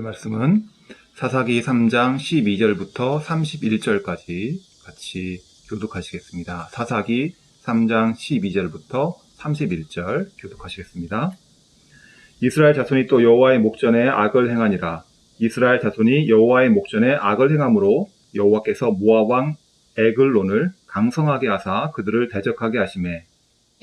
오늘 말씀은 사사기 3장 12절부터 31절까지 같이 교독하시겠습니다. 사사기 3장 12절부터 31절 교독하시겠습니다. 이스라엘 자손이 또 여호와의 목전에 악을 행하니라. 이스라엘 자손이 여호와의 목전에 악을 행함으로 여호와께서 모압 왕 에글론을 강성하게 하사 그들을 대적하게 하시매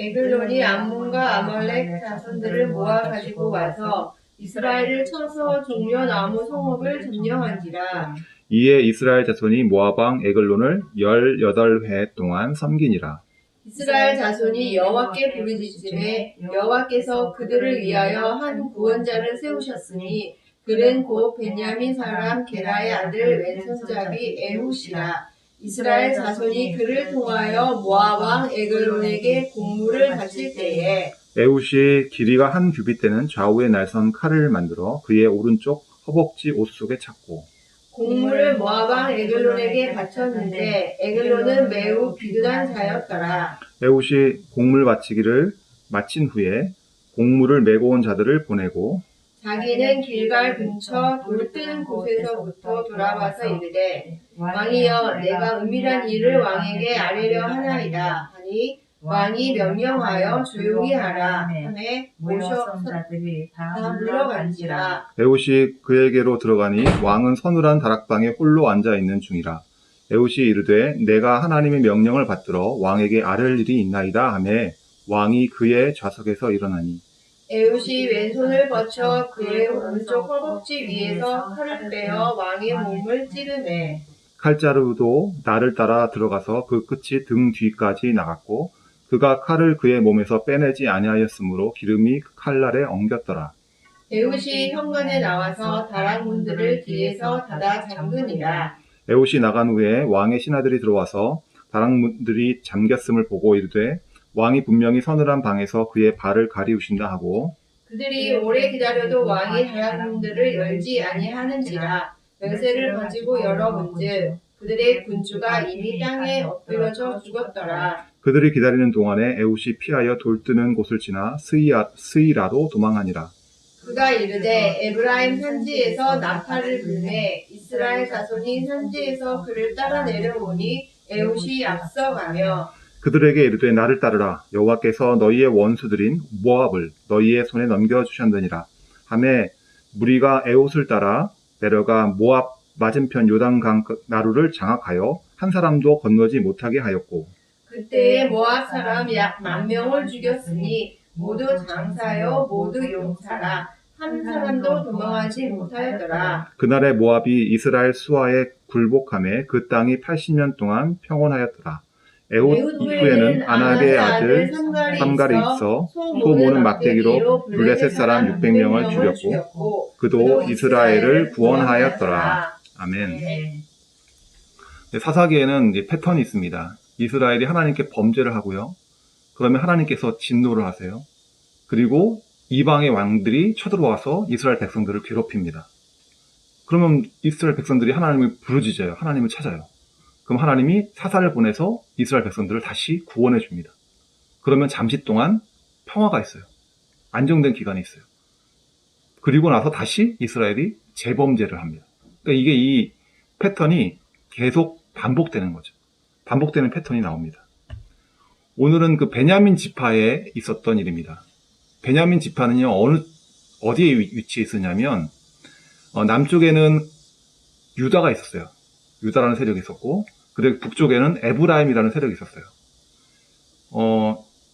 에글론이 암몬과 아말렉 자손들을 모아 가지고 와서 이스라엘을 쳐서 종려나무 성읍을 점령한지라. 이에 이스라엘 자손이 모압 왕 에글론을 18회 동안 섬기니라. 이스라엘 자손이 여호와께 부르짖음에 여호와께서 그들을 위하여 한 구원자를 세우셨으니 그는 곧 베냐민 사람 게라의 아들 왼손잡이 에훗이라. 이스라엘 자손이 그를 통하여 모압 왕 에글론에게 공물을 바칠 때에 에훗이 길이가 한 규빗 되는 좌우에 날선 칼을 만들어 그의 오른쪽 허벅지 옷 속에 찾고 공물을 모압 왕 에글론에게 바쳤는데 에글론은 매우 비둔한 자였더라. 에훗이 공물 바치기를 마친 후에 공물을 메고 온 자들을 보내고 자기는 길갈 근처 돌 뜨는 곳에서부터 돌아와서 이르되 왕이여 내가 은밀한 일을 왕에게 아뢰려 하나이다 하니 왕이 명령하여 조용히 하라 하매 모셔서 다 물러간지라. 에훗이 그에게로 들어가니 왕은 서늘한 다락방에 홀로 앉아 있는 중이라. 에훗이 이르되 내가 하나님의 명령을 받들어 왕에게 아뢰을 일이 있나이다 하매 왕이 그의 좌석에서 일어나니 에훗이 왼손을 뻗쳐 그의 오른쪽 허벅지 위에서 칼을 빼어 왕의 몸을 찌르매 칼자루도 나를 따라 들어가서 그 끝이 등 뒤까지 나갔고 그가 칼을 그의 몸에서 빼내지 아니하였으므로 기름이 칼날에 엉겼더라. 에훗이 현관에 나와서 다락문들을 뒤에서 닫아 잠그니라. 에훗이 나간 후에 왕의 신하들이 들어와서 다락문들이 잠겼음을 보고 이르되 왕이 분명히 서늘한 방에서 그의 발을 가리우신다 하고 그들이 오래 기다려도 왕이 다락문들을 열지 아니하는지라. 열쇠를 가지고 열어본즉 그들의 군주가 이미 땅에 엎드려져 죽었더라. 그들이 기다리는 동안에 에훗이 피하여 돌뜨는 곳을 지나 스이라로 도망하니라. 그가 이르되 에브라임 산지에서 나팔을 불매 이스라엘 자손이 산지에서 그를 따라 내려오니 에훗이 앞서가며 그들에게 이르되 나를 따르라. 여호와께서 너희의 원수들인 모압을 너희의 손에 넘겨주셨느니라. 하매 무리가 에훗을 따라 내려가 모압 맞은편 요단강 나루를 장악하여 한 사람도 건너지 못하게 하였고 그때에 모압 사람 약 10,000명을 죽였으니 모두 장사여 모두 용사라. 한 사람도 도망하지 못하였더라. 그날에 모압이 이스라엘 수하에 굴복하매 그 땅이 80년 동안 평온하였더라. 에훗 이후에는 아낙의 아들 삼갈이 있어 소 모는 막대기로 블레셋 사람 600명을 죽였고 그도 이스라엘을 구원하였더라. 아멘. 네. 사사기에는 패턴이 있습니다. 이스라엘이 하나님께 범죄를 하고요. 그러면 하나님께서 진노를 하세요. 그리고 이방의 왕들이 쳐들어와서 이스라엘 백성들을 괴롭힙니다. 그러면 이스라엘 백성들이 하나님을 부르짖어요. 하나님을 찾아요. 그럼 하나님이 사사를 보내서 이스라엘 백성들을 다시 구원해 줍니다. 그러면 잠시 동안 평화가 있어요. 안정된 기간이 있어요. 그리고 나서 다시 이스라엘이 재범죄를 합니다. 그러니까 이게 이 패턴이 계속 반복되는 거죠. 반복되는 패턴이 나옵니다. 오늘은 그 베냐민 지파에 있었던 일입니다. 베냐민 지파는요, 어디에 위치해 있었냐면, 남쪽에는 유다가 있었어요. 유다라는 세력이 있었고, 그리고 북쪽에는 에브라임이라는 세력이 있었어요.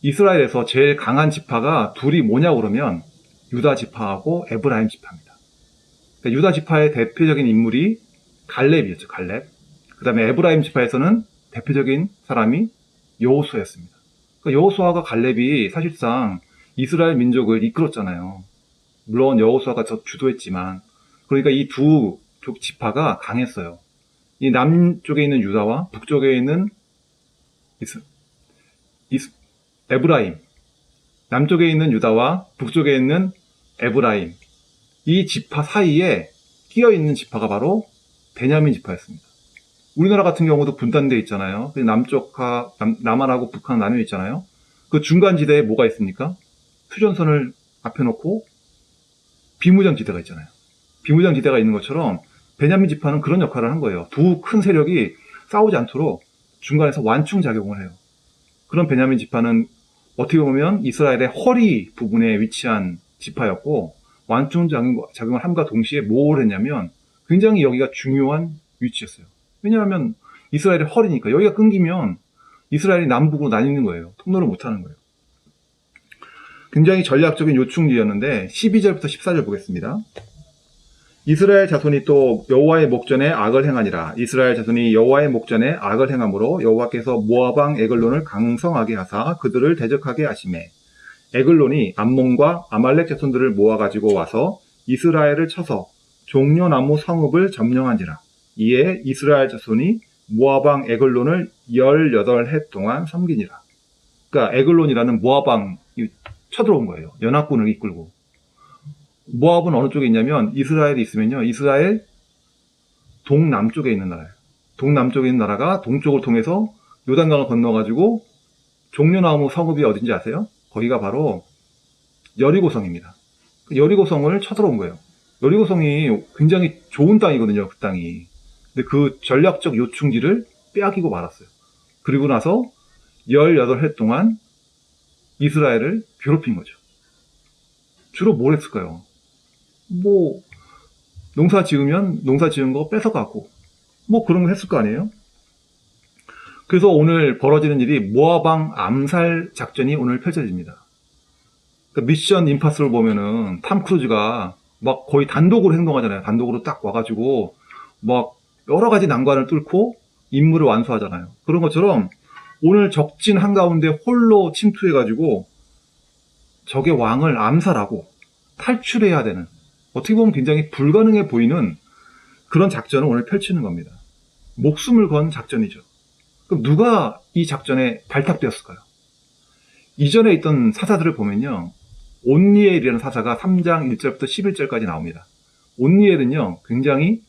이스라엘에서 제일 강한 지파가 둘이 뭐냐고 그러면, 유다 지파하고 에브라임 지파입니다. 그러니까 유다 지파의 대표적인 인물이 갈렙이었죠, 갈렙. 그 다음에 에브라임 지파에서는 대표적인 사람이 여호수아였습니다. 그러니까 여호수아가 갈렙이 사실상 이스라엘 민족을 이끌었잖아요. 물론 여호수아가 더 주도했지만, 그러니까 이 두 지파가 강했어요. 이 남쪽에 있는 유다와 북쪽에 있는 에브라임, 남쪽에 있는 유다와 북쪽에 있는 에브라임, 이 지파 사이에 끼어 있는 지파가 바로 베냐민 지파였습니다. 우리나라 같은 경우도 분단되어 있잖아요. 남한하고 북한 나뉘어 있잖아요. 그 중간 지대에 뭐가 있습니까? 휴전선을 앞에 놓고 비무장 지대가 있잖아요. 비무장지대가 있는 것처럼 베냐민 지파는 그런 역할을 한 거예요. 두 큰 세력이 싸우지 않도록 중간에서 완충 작용을 해요. 그런 베냐민 지파는 어떻게 보면 이스라엘의 허리 부분에 위치한 지파였고, 완충 작용을 함과 동시에 뭘 했냐면 굉장히 여기가 중요한 위치였어요. 왜냐하면 이스라엘의 허리니까 여기가 끊기면 이스라엘이 남북으로 나뉘는 거예요. 통로를 못하는 거예요. 굉장히 전략적인 요충지였는데 12절부터 14절 보겠습니다. 이스라엘 자손이 또 여호와의 목전에 악을 행하니라. 이스라엘 자손이 여호와의 목전에 악을 행함으로 여호와께서 모압 왕 에글론을 강성하게 하사 그들을 대적하게 하시매 에글론이 암몬과 아말렉 자손들을 모아가지고 와서 이스라엘을 쳐서 종려나무 성읍을 점령한지라. 이에 이스라엘 자손이 모압 왕 에글론을 18해 동안 섬기니라. 그러니까 에글론이라는 모압 왕이 쳐들어온 거예요. 연합군을 이끌고. 모압은 어느 쪽에 있냐면 이스라엘이 있으면요. 이스라엘 동남쪽에 있는 나라예요. 동남쪽에 있는 나라가 동쪽을 통해서 요단강을 건너가지고 종려나무 성읍이 어딘지 아세요? 거기가 바로 여리고성입니다. 여리고성을 쳐들어온 거예요. 여리고성이 굉장히 좋은 땅이거든요. 그 땅이. 근데 그 전략적 요충지를 빼앗기고 말았어요. 그리고 나서 18해 동안 이스라엘을 괴롭힌 거죠. 주로 뭘 했을까요? 뭐 농사 지으면 농사 지은 거 뺏어가고 뭐 그런 거 했을 거 아니에요? 그래서 오늘 벌어지는 일이 모압 왕 암살 작전이 오늘 펼쳐집니다. 그러니까 미션 임파서블 보면은 탐 크루즈가 막 거의 단독으로 행동하잖아요. 단독으로 딱 와가지고 막 여러 가지 난관을 뚫고 임무를 완수하잖아요. 그런 것처럼 오늘 적진 한가운데 홀로 침투해가지고 적의 왕을 암살하고 탈출해야 되는, 어떻게 보면 굉장히 불가능해 보이는 그런 작전을 오늘 펼치는 겁니다. 목숨을 건 작전이죠. 그럼 누가 이 작전에 발탁되었을까요? 이전에 있던 사사들을 보면요. 온니엘이라는 사사가 3장 1절부터 11절까지 나옵니다. 온니엘은요. 굉장히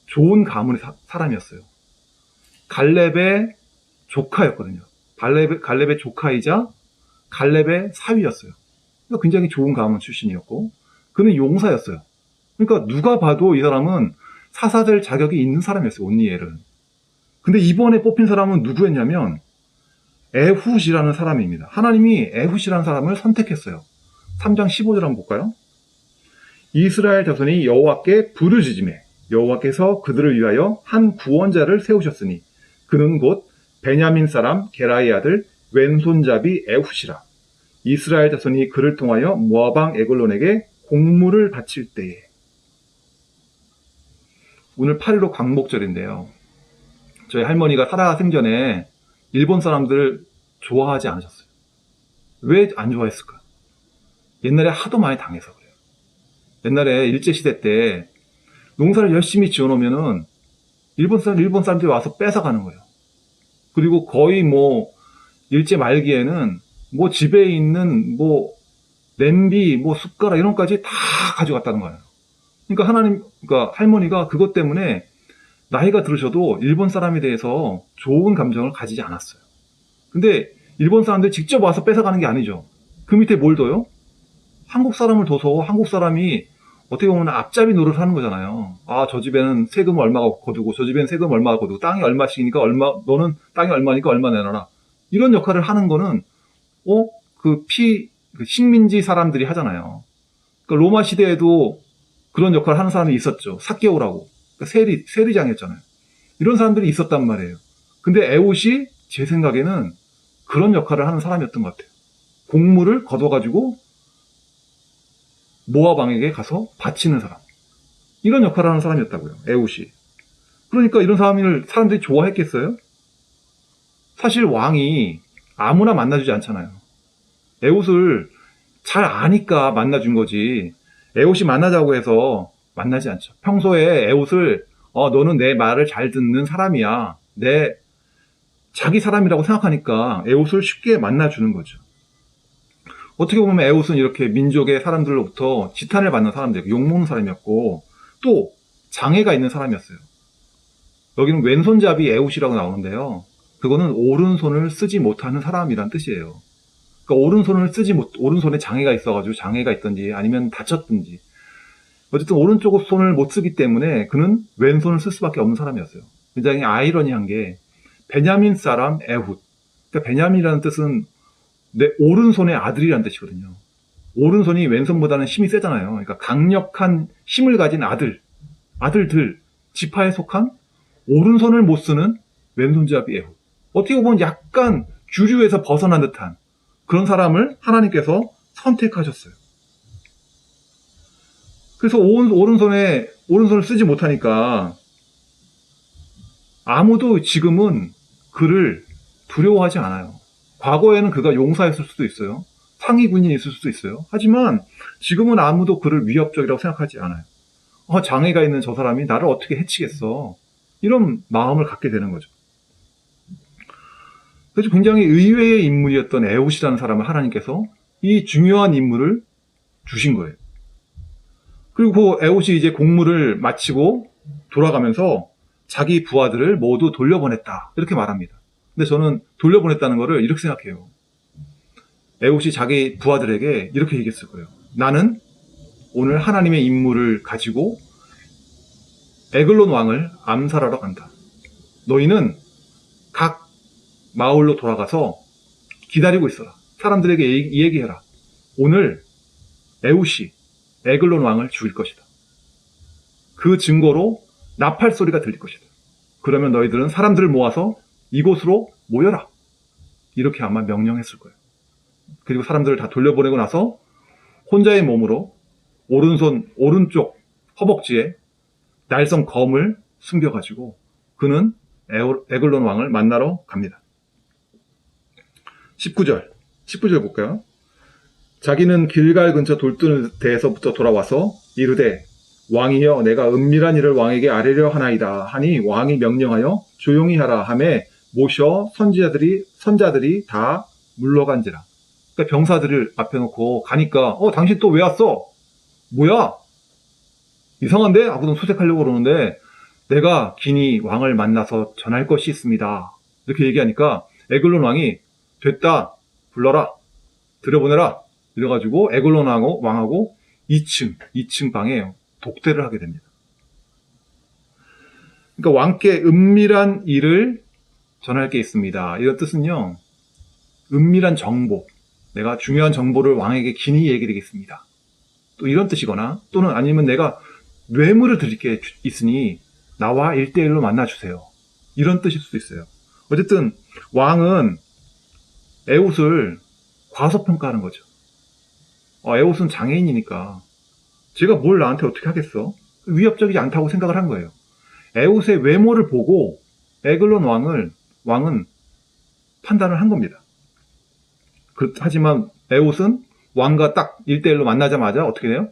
좋은 가문의 사람이었어요. 갈렙의 조카였거든요. 갈렙의 조카이자 갈렙의 사위였어요. 그러니까 굉장히 좋은 가문 출신이었고 그는 용사였어요. 그러니까 누가 봐도 이 사람은 사사될 자격이 있는 사람이었어요. 온니엘은. 근데 이번에 뽑힌 사람은 누구였냐면 에훗이라는 사람입니다. 하나님이 에훗이라는 사람을 선택했어요. 3장 15절 한번 볼까요? 이스라엘 자손이 여호와께 부르짖으매 여호와께서 그들을 위하여 한 구원자를 세우셨으니 그는 곧 베냐민 사람 게라의 아들 왼손잡이 에훗이라. 이스라엘 자손이 그를 통하여 모압 왕 에글론에게 공물을 바칠 때에. 오늘 8.15 광복절인데요. 저희 할머니가 살아 생전에 일본 사람들을 좋아하지 않으셨어요. 왜 안 좋아했을까요? 옛날에 하도 많이 당해서 그래요. 옛날에 일제시대 때 농사를 열심히 지어놓으면은 일본 사람들이 와서 뺏어가는 거예요. 그리고 거의 뭐 일제 말기에는 뭐 집에 있는 뭐 냄비, 뭐 숟가락 이런 것까지 다 가져갔다는 거예요. 그러니까 할머니가 그것 때문에 나이가 들으셔도 일본 사람에 대해서 좋은 감정을 가지지 않았어요. 근데 일본 사람들이 직접 와서 뺏어가는 게 아니죠. 그 밑에 뭘 둬요? 한국 사람을 둬서 한국 사람이 어떻게 보면 앞잡이 노릇을 하는 거잖아요. 아, 저 집에는 세금 얼마가 거두고 저 집에는 세금 얼마가 거두고 땅이 얼마씩이니까 얼마, 너는 땅이 얼마니까 얼마 내놔라. 이런 역할을 하는 거는 그 식민지 사람들이 하잖아요. 그러니까 로마 시대에도 그런 역할을 하는 사람이 있었죠. 삭개오라고. 그러니까 세리장이었잖아요. 이런 사람들이 있었단 말이에요. 근데 에훗이 제 생각에는 그런 역할을 하는 사람이었던 것 같아요. 곡물을 걷어가지고 모압 왕에게 가서 바치는 사람. 이런 역할을 하는 사람이었다고요. 에훗이. 그러니까 이런 사람들이 좋아했겠어요? 사실 왕이 아무나 만나주지 않잖아요. 에훗을 잘 아니까 만나준 거지. 에훗이 만나자고 해서 만나지 않죠. 평소에 에훗을 너는 내 말을 잘 듣는 사람이야. 자기 사람이라고 생각하니까 에훗을 쉽게 만나주는 거죠. 어떻게 보면 에훗은 이렇게 민족의 사람들로부터 지탄을 받는 사람들, 욕먹는 사람이었고 또 장애가 있는 사람이었어요. 여기는 왼손잡이 에훗이라고 나오는데요. 그거는 오른손을 쓰지 못하는 사람이란 뜻이에요. 그러니까 오른손에 장애가 있어가지고 장애가 있든지 아니면 다쳤든지 어쨌든 오른쪽 손을 못 쓰기 때문에 그는 왼손을 쓸 수밖에 없는 사람이었어요. 굉장히 아이러니한 게 베냐민 사람 에훗. 그러니까 베냐민이라는 뜻은 내 오른손의 아들이라는 뜻이거든요. 오른손이 왼손보다는 힘이 세잖아요. 그러니까 강력한 힘을 가진 아들들, 지파에 속한 오른손을 못 쓰는 왼손잡이 에훗. 어떻게 보면 약간 주류에서 벗어난 듯한 그런 사람을 하나님께서 선택하셨어요. 그래서 오른손을 쓰지 못하니까 아무도 지금은 그를 두려워하지 않아요. 과거에는 그가 용사였을 수도 있어요. 상위 군인이 있을 수도 있어요. 하지만 지금은 아무도 그를 위협적이라고 생각하지 않아요. 장애가 있는 저 사람이 나를 어떻게 해치겠어. 이런 마음을 갖게 되는 거죠. 그래서 굉장히 의외의 인물이었던 에훗이라는 사람을 하나님께서 이 중요한 인물을 주신 거예요. 그리고 에훗이 이제 공무를 마치고 돌아가면서 자기 부하들을 모두 돌려보냈다. 이렇게 말합니다. 근데 저는 돌려보냈다는 거를 이렇게 생각해요. 에훗이 자기 부하들에게 이렇게 얘기했을 거예요. 나는 오늘 하나님의 임무를 가지고 에글론 왕을 암살하러 간다. 너희는 각 마을로 돌아가서 기다리고 있어라. 사람들에게 얘기해라. 오늘 에훗이 에글론 왕을 죽일 것이다. 그 증거로 나팔 소리가 들릴 것이다. 그러면 너희들은 사람들을 모아서 이곳으로 모여라. 이렇게 아마 명령했을 거예요. 그리고 사람들을 다 돌려보내고 나서 혼자의 몸으로 오른쪽 허벅지에 날성 검을 숨겨가지고 그는 에글론 왕을 만나러 갑니다. 19절 볼까요? 자기는 길갈 근처 돌뜰대에서부터 돌아와서 이르되 왕이여 내가 은밀한 일을 왕에게 아뢰려 하나이다 하니 왕이 명령하여 조용히 하라 하매 모셔 선자들이 다 물러간지라. 그러니까 병사들을 앞에 놓고 가니까 당신 또 왜 왔어? 뭐야? 이상한데? 하고는 수색하려고 그러는데 내가 긴히 왕을 만나서 전할 것이 있습니다. 이렇게 얘기하니까 에글론 왕이 됐다. 불러라. 들여보내라. 이래가지고 에글론 왕하고 2층 방에 독대를 하게 됩니다. 그러니까 왕께 은밀한 일을 전할 게 있습니다. 이런 뜻은요. 은밀한 정보. 내가 중요한 정보를 왕에게 긴히 얘기하겠습니다. 또 이런 뜻이거나 또는 아니면 내가 뇌물을 드릴 게 있으니 나와 1대1로 만나주세요. 이런 뜻일 수도 있어요. 어쨌든 왕은 에훗을 과소평가하는 거죠. 에훗은 장애인이니까 제가 뭘 나한테 어떻게 하겠어? 위협적이지 않다고 생각을 한 거예요. 에훗의 외모를 보고 에글론 왕은 판단을 한 겁니다. 하지만 에훗은 왕과 딱 1대1로 만나자마자 어떻게 돼요?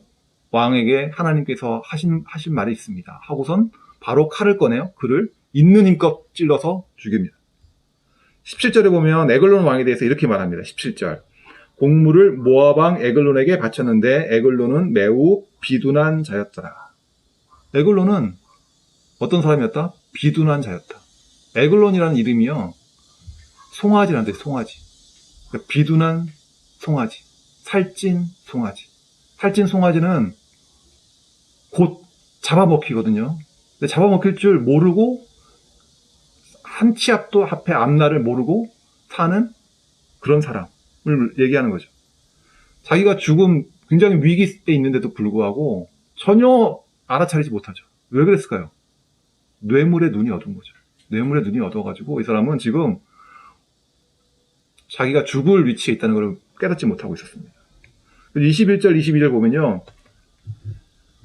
왕에게 하나님께서 하신 말이 있습니다. 하고선 바로 칼을 꺼내요. 그를 있는 힘껏 찔러서 죽입니다. 17절에 보면 에글론 왕에 대해서 이렇게 말합니다. 17절. 공물을 모압 왕 에글론에게 바쳤는데 에글론은 매우 비둔한 자였더라. 에글론은 어떤 사람이었다? 비둔한 자였다. 에글론이라는 이름이요. 송아지라는 뜻이에요. 송아지. 그러니까 비둔한 송아지. 살찐 송아지. 살찐 송아지는 곧 잡아먹히거든요. 근데 잡아먹힐 줄 모르고 한 치 앞도 앞에 앞날을 모르고 사는 그런 사람을 얘기하는 거죠. 자기가 죽음 굉장히 위기에 있는데도 불구하고 전혀 알아차리지 못하죠. 왜 그랬을까요? 뇌물의 눈이 어두운 거죠. 뇌물의 눈이 어두워가지고 이 사람은 지금 자기가 죽을 위치에 있다는 걸 깨닫지 못하고 있었습니다. 21절, 22절 보면요.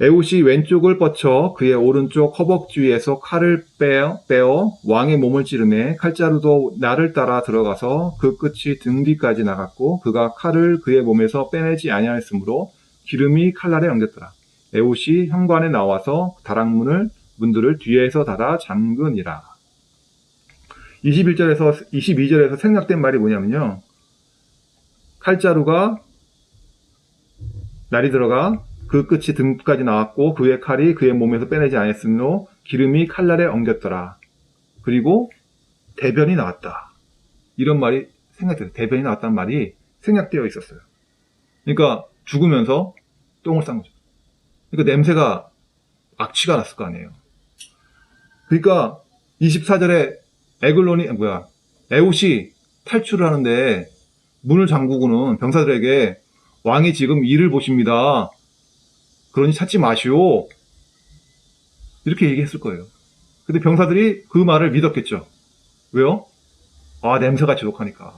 에훗이 왼쪽을 뻗쳐 그의 오른쪽 허벅지에서 칼을 빼어 왕의 몸을 찌르매 칼자루도 나를 따라 들어가서 그 끝이 등 뒤까지 나갔고 그가 칼을 그의 몸에서 빼내지 아니하였으므로 기름이 칼날에 엉겼더라. 에훗이 현관에 나와서 문들을 뒤에서 닫아 잠그니라. 22절에서 생략된 말이 뭐냐면요. 칼자루가 날이 들어가 그 끝이 등까지 나왔고 그의 칼이 그의 몸에서 빼내지 않았으므로 기름이 칼날에 엉겼더라. 그리고 대변이 나왔다. 이런 말이 생략돼요. 대변이 나왔다는 말이 생략되어 있었어요. 그러니까 죽으면서 똥을 싼 거죠. 그러니까 냄새가 악취가 났을 거 아니에요. 그러니까 24절에 에웃이 탈출을 하는데 문을 잠그고는 병사들에게 왕이 지금 일을 보십니다. 그러니 찾지 마시오. 이렇게 얘기했을 거예요. 근데 병사들이 그 말을 믿었겠죠. 왜요? 냄새가 지독하니까.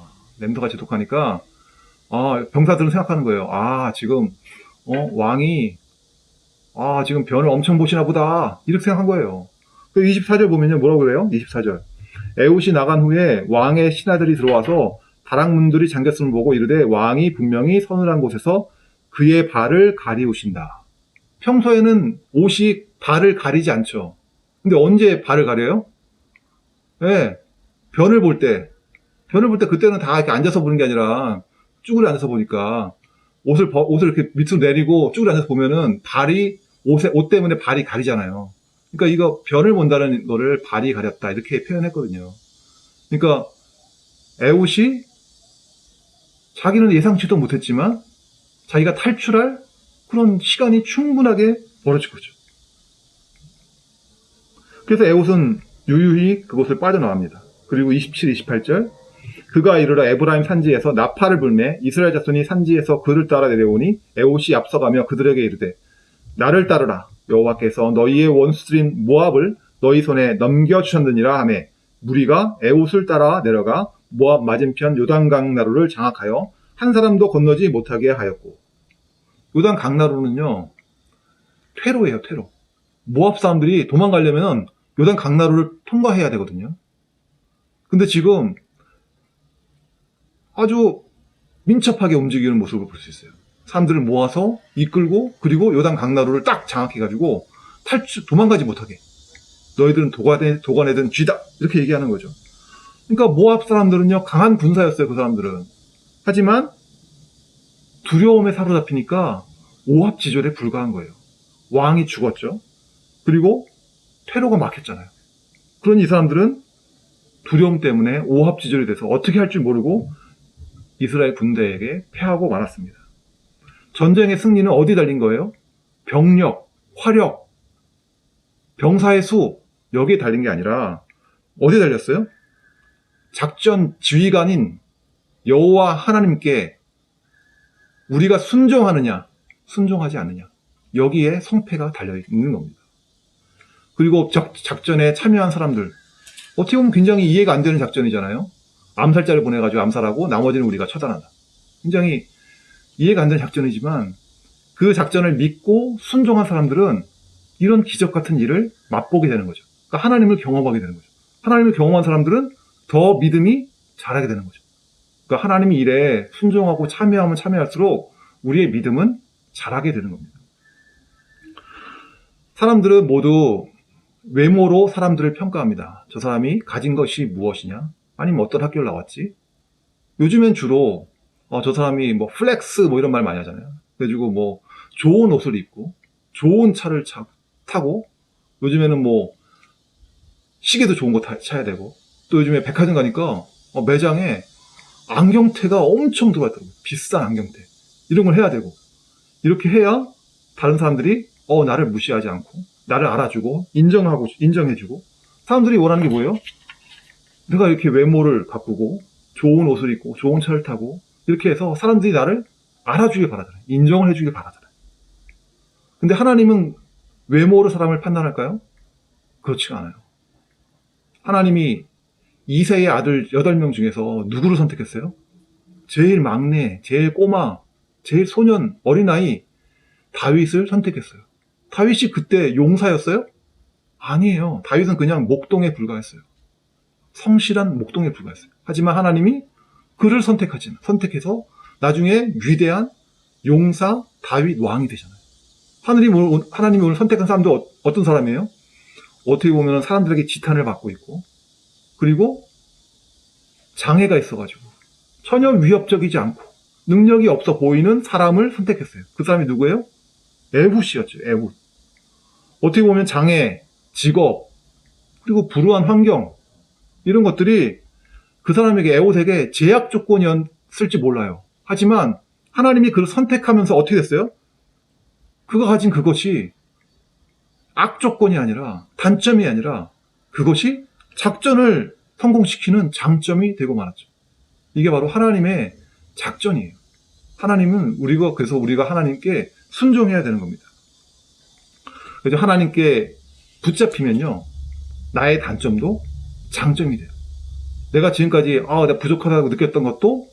병사들은 생각하는 거예요. 지금, 왕이, 지금 변을 엄청 보시나 보다. 이렇게 생각한 거예요. 그 24절 보면요. 뭐라고 그래요? 24절. 에웃이 나간 후에 왕의 신하들이 들어와서 다락문들이 잠겼음을 보고 이르되 왕이 분명히 서늘한 곳에서 그의 발을 가리우신다. 평소에는 옷이 발을 가리지 않죠. 근데 언제 발을 가려요? 네, 변을 볼 때 그때는 다 이렇게 앉아서 보는 게 아니라 쭈그려 앉아서 보니까 옷을 이렇게 밑으로 내리고 쭈그려 앉아서 보면은 옷 때문에 발이 가리잖아요. 그러니까 이거 변을 본다는 거를 발이 가렸다 이렇게 표현했거든요. 그러니까 에웃이 자기는 예상치도 못했지만 자기가 탈출할 그런 시간이 충분하게 벌어질 거죠. 그래서 에웃은 유유히 그곳을 빠져나갑니다. 그리고 27, 28절 그가 이르러 에브라임 산지에서 나팔을 불매 이스라엘 자손이 산지에서 그를 따라 내려오니 에웃이 앞서가며 그들에게 이르되 나를 따르라 여호와께서 너희의 원수들인 모압을 너희 손에 넘겨주셨느니라 하매 무리가 에웃을 따라 내려가 모압 맞은편 요단강 나루를 장악하여 한 사람도 건너지 못하게 하였고 요단강 나루는요 퇴로예요. 퇴로. 모압 사람들이 도망가려면 요단강 나루를 통과해야 되거든요. 근데 지금 아주 민첩하게 움직이는 모습을 볼 수 있어요. 사람들을 모아서 이끌고 그리고 요단 강나루를 딱 장악해가지고 도망가지 못하게 너희들은 도가내든 쥐다 이렇게 얘기하는 거죠. 그러니까 모압 사람들은요 강한 군사였어요. 그 사람들은. 하지만 두려움에 사로잡히니까 오합지졸에 불과한 거예요. 왕이 죽었죠. 그리고 퇴로가 막혔잖아요. 그러니 이 사람들은 두려움 때문에 오합지졸이 돼서 어떻게 할 줄 모르고 이스라엘 군대에게 패하고 말았습니다. 전쟁의 승리는 어디 달린 거예요? 병력, 화력, 병사의 수 여기에 달린 게 아니라 어디에 달렸어요? 작전 지휘관인 여호와 하나님께 우리가 순종하느냐, 순종하지 않느냐 여기에 성패가 달려있는 겁니다. 그리고 작전에 참여한 사람들 어떻게 보면 굉장히 이해가 안 되는 작전이잖아요. 암살자를 보내가지고 암살하고 나머지는 우리가 처단한다. 굉장히 이해가 안 되는 작전이지만 그 작전을 믿고 순종한 사람들은 이런 기적 같은 일을 맛보게 되는 거죠. 그러니까 하나님을 경험하게 되는 거죠. 하나님을 경험한 사람들은 더 믿음이 자라게 되는 거죠. 그러니까 하나님의 일에 순종하고 참여하면 참여할수록 우리의 믿음은 자라게 되는 겁니다. 사람들은 모두 외모로 사람들을 평가합니다. 저 사람이 가진 것이 무엇이냐? 아니면 어떤 학교를 나왔지? 요즘엔 주로 저 사람이 뭐 플렉스 뭐 이런 말 많이 하잖아요. 그래가지고 뭐 좋은 옷을 입고 좋은 차를 타고 요즘에는 뭐 시계도 좋은 거 차야 되고 또 요즘에 백화점 가니까 매장에 안경테가 엄청 들어가 있더라고요. 비싼 안경테 이런 걸 해야 되고 이렇게 해야 다른 사람들이 나를 무시하지 않고 나를 알아주고 인정해주고 사람들이 원하는 게 뭐예요? 내가 이렇게 외모를 가꾸고 좋은 옷을 입고 좋은 차를 타고 이렇게 해서 사람들이 나를 알아주길 바라잖아요. 인정을 해주길 바라잖아요. 근데 하나님은 외모로 사람을 판단할까요? 그렇지가 않아요. 하나님이 이새의 아들 8명 중에서 누구를 선택했어요? 제일 막내, 제일 꼬마, 제일 소년, 어린아이 다윗을 선택했어요. 다윗이 그때 용사였어요? 아니에요. 다윗은 그냥 목동에 불과했어요. 성실한 목동에 불과했어요. 하지만 하나님이 그를 선택해서 나중에 위대한 용사 다윗 왕이 되잖아요. 하나님이 오늘 선택한 사람도 어떤 사람이에요? 어떻게 보면 사람들에게 지탄을 받고 있고 그리고 장애가 있어가지고 전혀 위협적이지 않고 능력이 없어 보이는 사람을 선택했어요. 그 사람이 누구예요? 에훗이었죠. 에훗. 어떻게 보면 장애, 직업, 그리고 불우한 환경 이런 것들이 그 사람에게 에훗에게 제약 조건이었을지 몰라요. 하지만 하나님이 그를 선택하면서 어떻게 됐어요? 그가 가진 그것이 악조건이 아니라, 단점이 아니라 그것이 작전을 성공시키는 장점이 되고 말았죠. 이게 바로 하나님의 작전이에요. 하나님은 그래서 우리가 하나님께 순종해야 되는 겁니다. 그래서 하나님께 붙잡히면요, 나의 단점도 장점이 돼요. 내가 지금까지 내가 부족하다고 느꼈던 것도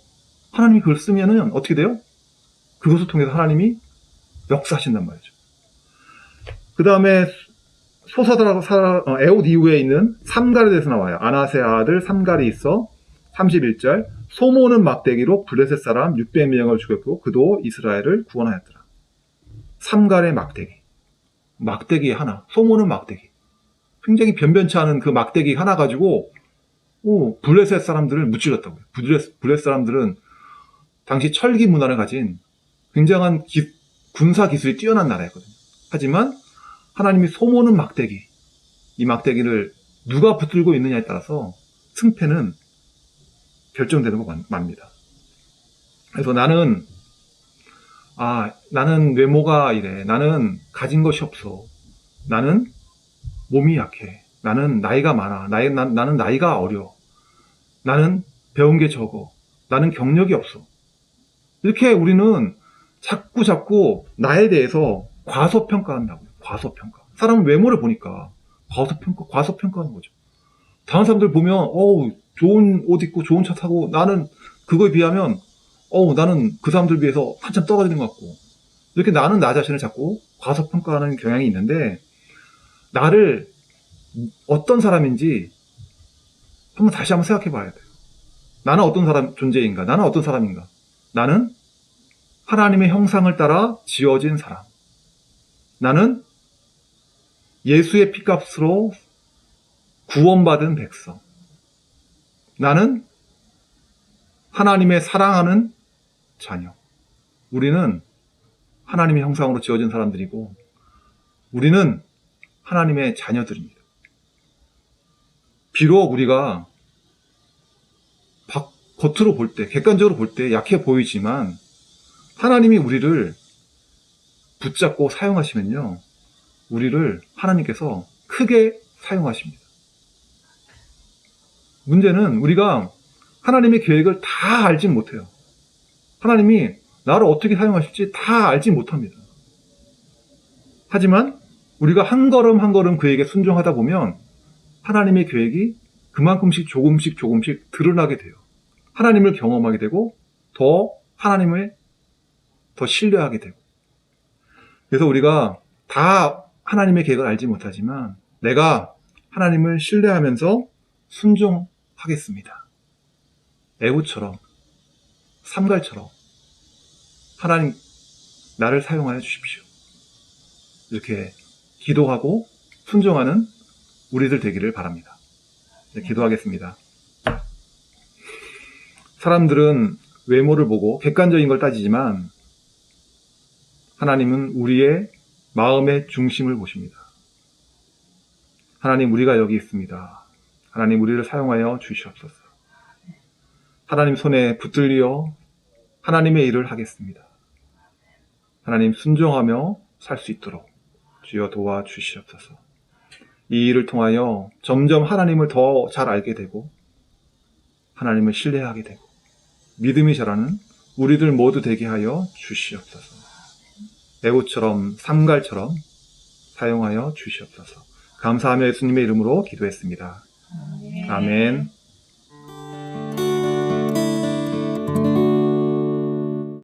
하나님이 그걸 쓰면은 어떻게 돼요? 그것을 통해서 하나님이 역사하신단 말이죠. 그 다음에 에옷 이후에 있는 삼갈에 대해서 나와요. 아나세 아들 삼갈이 있어 31절 소모는 막대기로 블레셋 사람 600명을 죽였고 그도 이스라엘을 구원하였더라. 삼갈의 막대기 하나, 소모는 막대기. 굉장히 변변치 않은 그 막대기 하나 가지고 블레셋 사람들을 무찔렀다고요. 블레셋 사람들은 당시 철기 문화를 가진 굉장한 군사 기술이 뛰어난 나라였거든요. 하지만 하나님이 소모는 막대기, 이 막대기를 누가 붙들고 있느냐에 따라서 승패는 결정되는 거 맙니다. 그래서 나는 외모가 이래. 나는 가진 것이 없어. 나는 몸이 약해. 나는 나이가 많아. 나는 나이가 어려. 나는 배운 게 적어. 나는 경력이 없어. 이렇게 우리는 자꾸 나에 대해서 과소평가한다고요. 과소평가. 사람은 외모를 보니까 과소평가하는 거죠. 다른 사람들 보면 좋은 옷 입고 좋은 차 타고 나는 그거에 비하면 나는 그 사람들 비해서 한참 떨어지는 것 같고 이렇게 나는 나 자신을 자꾸 과소평가하는 경향이 있는데 나를 어떤 사람인지 다시 한번 생각해 봐야 돼요. 나는 어떤 존재인가? 나는 어떤 사람인가? 나는 하나님의 형상을 따라 지어진 사람. 나는 예수의 피값으로 구원받은 백성. 나는 하나님의 사랑하는 자녀. 우리는 하나님의 형상으로 지어진 사람들이고 우리는 하나님의 자녀들입니다. 비록 우리가 겉으로 볼 때, 객관적으로 볼 때 약해 보이지만 하나님이 우리를 붙잡고 사용하시면요, 우리를 하나님께서 크게 사용하십니다. 문제는 우리가 하나님의 계획을 다 알진 못해요. 하나님이 나를 어떻게 사용하실지 다 알지 못합니다. 하지만 우리가 한 걸음 한 걸음 그에게 순종하다 보면 하나님의 계획이 그만큼씩 조금씩 드러나게 돼요. 하나님을 경험하게 되고 하나님을 더 신뢰하게 되고. 그래서 우리가 다 하나님의 계획을 알지 못하지만 내가 하나님을 신뢰하면서 순종하겠습니다. 애굽처럼, 삼갈처럼 하나님 나를 사용하여 주십시오. 이렇게 기도하고 순종하는 우리들 되기를 바랍니다. 네, 기도하겠습니다. 사람들은 외모를 보고 객관적인 걸 따지지만 하나님은 우리의 마음의 중심을 보십니다. 하나님, 우리가 여기 있습니다. 하나님, 우리를 사용하여 주시옵소서. 하나님 손에 붙들려 하나님의 일을 하겠습니다. 하나님, 순종하며 살 수 있도록 주여 도와주시옵소서. 이 일을 통하여 점점 하나님을 더 잘 알게 되고 하나님을 신뢰하게 되고 믿음이 자라는 우리들 모두 되게 하여 주시옵소서. 애굽처럼 삼갈처럼 사용하여 주시옵소서. 감사하며 예수님의 이름으로 기도했습니다. 아멘.